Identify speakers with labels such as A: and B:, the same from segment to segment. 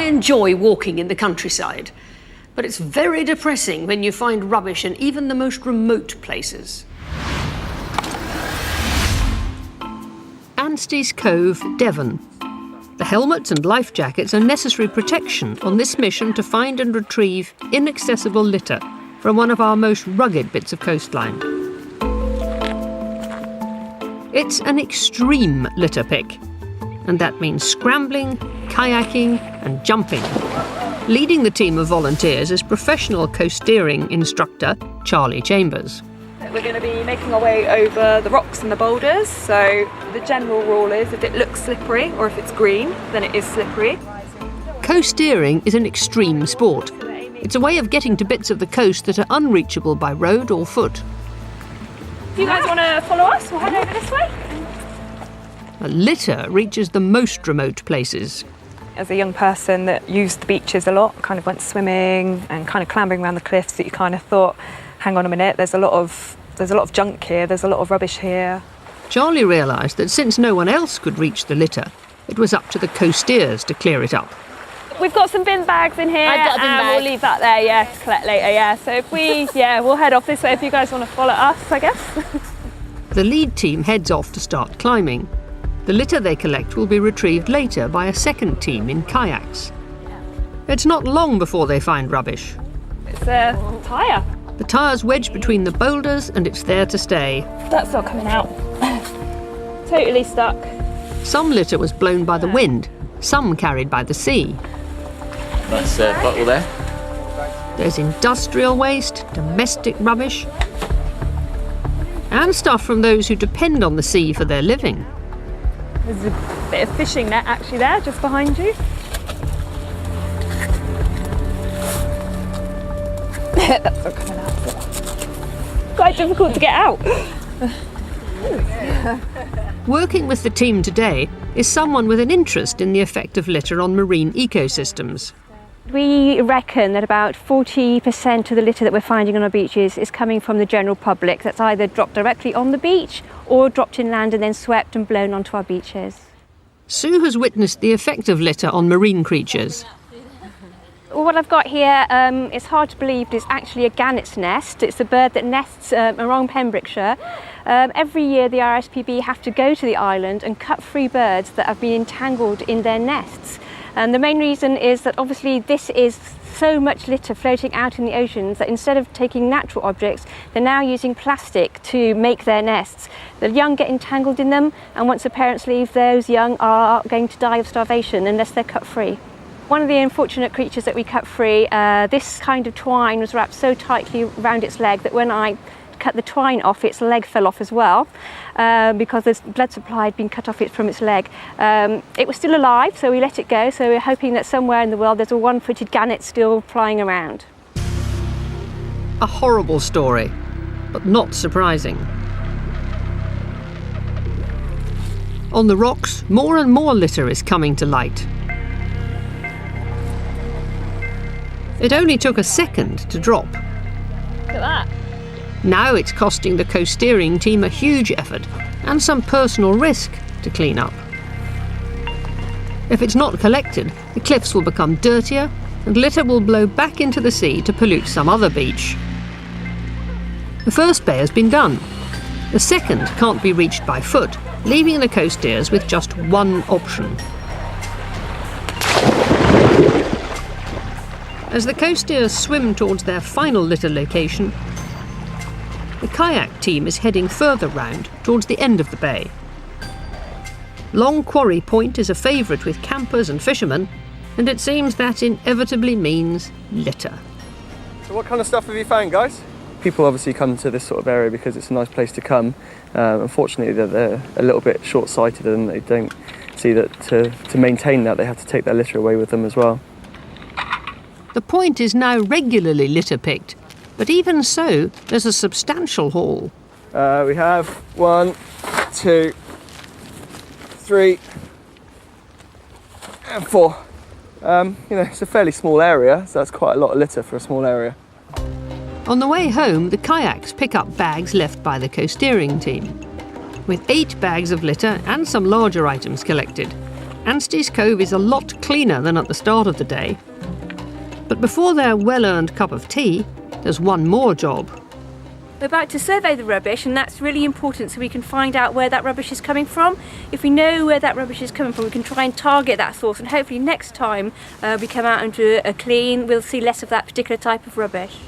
A: enjoy walking in the countryside, but it's very depressing when you find rubbish in even the most remote places. Anstey's Cove, Devon. The helmets and life jackets are necessary protection on this mission to find and retrieve inaccessible litter from one of our most rugged bits of coastline. It's an extreme litter pick, and that means scrambling, kayaking and jumping. Leading the team of volunteers is professional coasteering instructor Charlie Chambers.
B: We're going to be making our way over the rocks and the boulders, so the general rule is if it looks slippery or if it's green, then it is slippery.
A: Coasteering is an extreme sport. It's a way of getting to bits of the coast that are unreachable by road or foot.
B: If you guys want to follow us, we'll head over this way.
A: A litter reaches the most remote places.
B: As a young person that used the beaches a lot, kind of went swimming and kind of clambering around the cliffs, that you kind of thought, hang on a minute, there's a lot of junk here, there's a lot of rubbish here.
A: Charlie realised that since no one else could reach the litter, it was up to the coasteers to clear it up.
B: We've got some bin bags in here.
C: I've got a bin bag.
B: We'll leave that there, to collect later, So if we'll head off this way if you guys want to follow us, I guess.
A: The lead team heads off to start climbing. The litter they collect will be retrieved later by a second team in kayaks. It's not long before they find rubbish.
B: It's a tyre.
A: The tyre's wedged between the boulders and it's there to stay.
B: That's not coming out. Totally stuck.
A: Some litter was blown by the wind, some carried by the sea.
D: Nice bottle there.
A: There's industrial waste, domestic rubbish, and stuff from those who depend on the sea for their living.
B: There's a bit of fishing net actually there, just behind you. That's not coming out. Quite difficult to get out.
A: Working with the team today is someone with an interest in the effect of litter on marine ecosystems.
C: We reckon that about 40% of the litter that we're finding on our beaches is coming from the general public. That's either dropped directly on the beach or dropped inland and then swept and blown onto our beaches.
A: Sue has witnessed the effect of litter on marine creatures.
C: Well, what I've got here, it's hard to believe, but it's actually a gannet's nest. It's a bird that nests around Pembrokeshire. Every year the RSPB have to go to the island and cut free birds that have been entangled in their nests. And the main reason is that obviously this is so much litter floating out in the oceans that instead of taking natural objects, they're now using plastic to make their nests. The young get entangled in them, and once the parents leave, those young are going to die of starvation unless they're cut free. One of the unfortunate creatures that we cut free, this kind of twine was wrapped so tightly around its leg that when I cut the twine off, its leg fell off as well, because the blood supply had been cut off from its leg. It was still alive, so we let it go, so we're hoping that somewhere in the world there's a one-footed gannet still flying around.
A: A horrible story, but not surprising. On the rocks, more and more litter is coming to light. It only took a second to drop.
B: Look at that.
A: Now it's costing the coasteering team a huge effort and some personal risk to clean up. If it's not collected, the cliffs will become dirtier and litter will blow back into the sea to pollute some other beach. The first bay has been done. The second can't be reached by foot, leaving the coasteers with just one option. As the coasteers swim towards their final litter location, the kayak team is heading further round towards the end of the bay. Long Quarry Point is a favourite with campers and fishermen, and it seems that inevitably means litter.
E: So what kind of stuff have you found, guys? People obviously come to this sort of area because it's a nice place to come. Unfortunately, they're a little bit short-sighted and they don't see that to maintain that they have to take their litter away with them as well.
A: The point is now regularly litter picked, but even so, there's a substantial haul.
E: We have 1, 2, 3, and 4. It's a fairly small area, so that's quite a lot of litter for a small area.
A: On the way home, the kayaks pick up bags left by the coasteering team. With 8 bags of litter and some larger items collected, Anstey's Cove is a lot cleaner than at the start of the day. But before their well-earned cup of tea, there's one more job.
C: We're about to survey the rubbish, and that's really important so we can find out where that rubbish is coming from. If we know where that rubbish is coming from, we can try and target that source, and hopefully next time we come out and do a clean, we'll see less of that particular type of rubbish.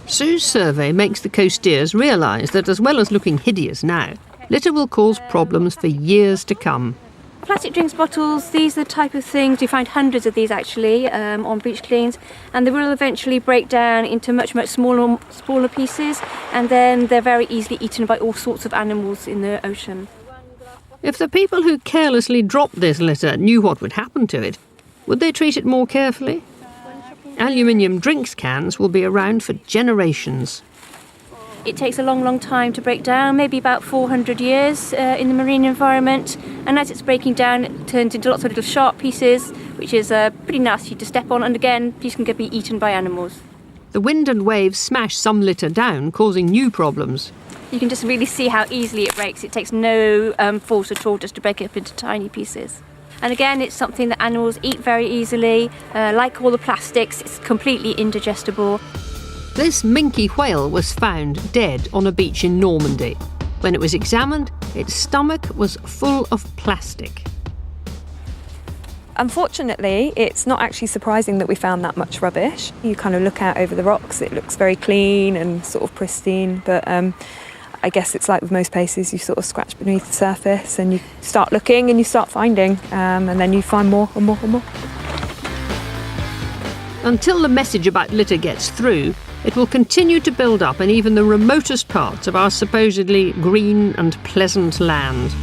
A: Sue's survey makes the coasteers realise that as well as looking hideous now, litter will cause problems for years to come.
C: Plastic drinks bottles, these are the type of things, we find hundreds of these actually on beach cleans, and they will eventually break down into much smaller pieces, and then they're very easily eaten by all sorts of animals in the ocean.
A: If the people who carelessly dropped this litter knew what would happen to it, would they treat it more carefully? Aluminium drinks cans will be around for generations.
C: It takes a long time to break down, maybe about 400 years in the marine environment. And as it's breaking down, it turns into lots of little sharp pieces, which is pretty nasty to step on. And again, these can be eaten by animals.
A: The wind and waves smash some litter down, causing new problems.
C: You can just really see how easily it breaks. It takes no force at all just to break it up into tiny pieces. And again, it's something that animals eat very easily. Like all the plastics, it's completely indigestible.
A: This minke whale was found dead on a beach in Normandy. When it was examined, its stomach was full of plastic.
B: Unfortunately, it's not actually surprising that we found that much rubbish. You kind of look out over the rocks, it looks very clean and sort of pristine, but I guess it's like with most places, you sort of scratch beneath the surface and you start looking and you start finding, and then you find more and more and more.
A: Until the message about litter gets through, it will continue to build up in even the remotest parts of our supposedly green and pleasant land.